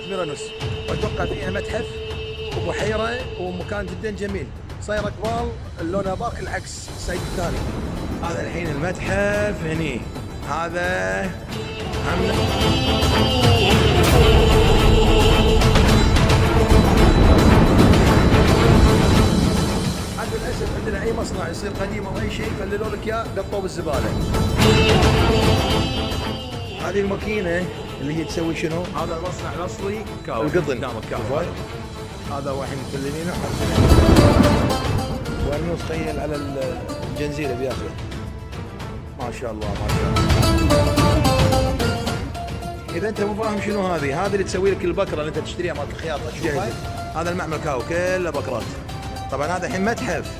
قلعة ميرانوس، وأتوقع فيها متحف وبحيرة ومكان جدا جميل. صاير أقبال اللون باك العكس السيد الثاني. هذا الحين المتحف هني، هذا عاد للاسف عندنا اي مصنع يصير قديم او اي شيء يفللوا لك اياه قطوه بالزباله. هذه الماكينه اللي هي تسوي شنو؟ هذا المصنع الاصلي كاو القطن قدامك كاو. هذا هو الحين مفللينه وارنوس خيل على الجنزيره بياخذه. ما شاء الله ما شاء الله. اذا انت مو فاهم شنو هذه اللي تسوي لك البكره اللي انت تشتريها مالت الخياطه. هذا المعمل كاو كله بكرات. طبعا هذا الحين متحف.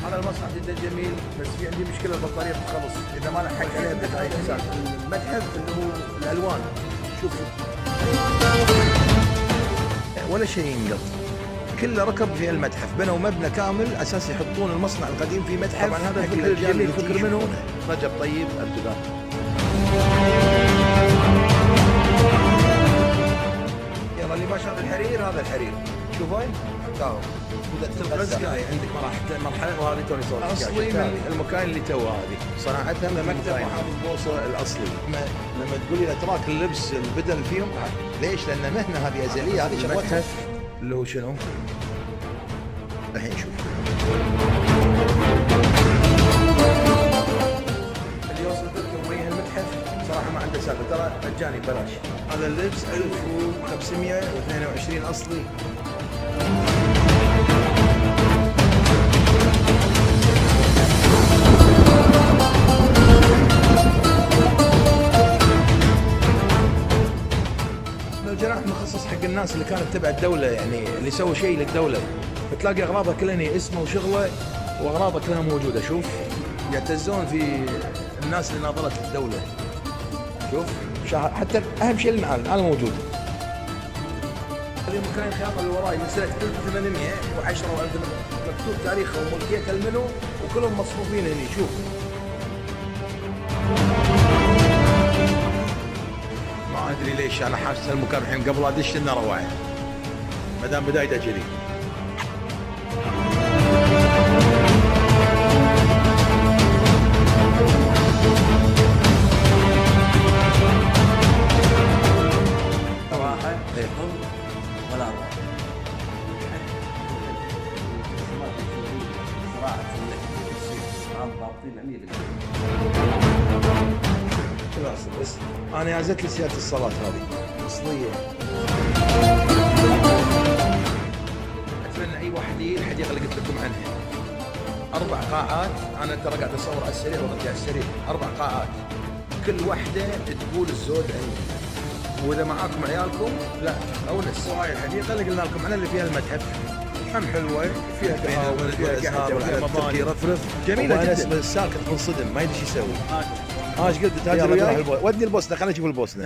هذا المصنع جدا جميل بس في عندي مشكله البطاريه بتخلص اذا ما لحقت عليها بدقائق اساسا. المتحف اللي هو الالوان شوفوا ولا شيء ينقط، كله ركب في المتحف. بنوا مبنى كامل اساس يحطون المصنع القديم في متحف. طبعا هذا الفكر الجميل فكر منه رجب طيب اردوغان. يلا اللي ما شاف الحرير هذا الحرير شوف هاي كاو بدأت عندك مرحله وهذه توني صوت اصلي من المكان اللي تو هذه صناعتها من مكتب محافظ بوصه الاصلي. لما تقول لي الاتراك اللبس البدل فيهم ليش؟ لان مهنه هذه ازليه. هذه شغلتها اللي هو شنو؟ الحين شوف اللي يوصل لكم وجه المتحف صراحه ما عنده سالفه، ترى مجاني ببلاش. هذا اللبس 1522 اصلي. الجناح مخصص حق الناس اللي كانت تبع الدوله، يعني اللي يسوي شيء للدوله. بتلاقي اغراضها كلها اسمه وشغله واغراضها كلها موجوده. شوف يعتزون في الناس اللي ناظرت الدوله. شوف حتى اهم شيء النعال موجود. هذه مكان الخياطه اللي وراي من سنه 1810 مكتوب تاريخها وملكيتها المنو وكلهم مصفوفين هنا. شوف ما ادري ليش انا حاسس المكان الحين قبل ادش انه روعه ما دام بدايته كذي. صراحه ولا اروع صراحه ضابطين خلاص بس انا ازت لي سياده الصلاه هذه اصليه. اتمنى اي واحد يجي الحديقه اللي قلت لكم عنها 4 قاعات. انا ترى قاعد اصور على السرير وقت على السرير 4 قاعات كل واحده تقول الزود عندي. واذا معاكم عيالكم لا اونس. وهاي الحديقه اللي قلنا لكم عنها اللي فيها المتحف هم حلوه فيها تهاون فيها قعده وفيها مباني رفرف جميله جدا. بس الساكت منصدم ما يدري ايش يسوي. ايش قلت تاجر وياي؟ ودي البوسنه خلينا نشوف البوسنه.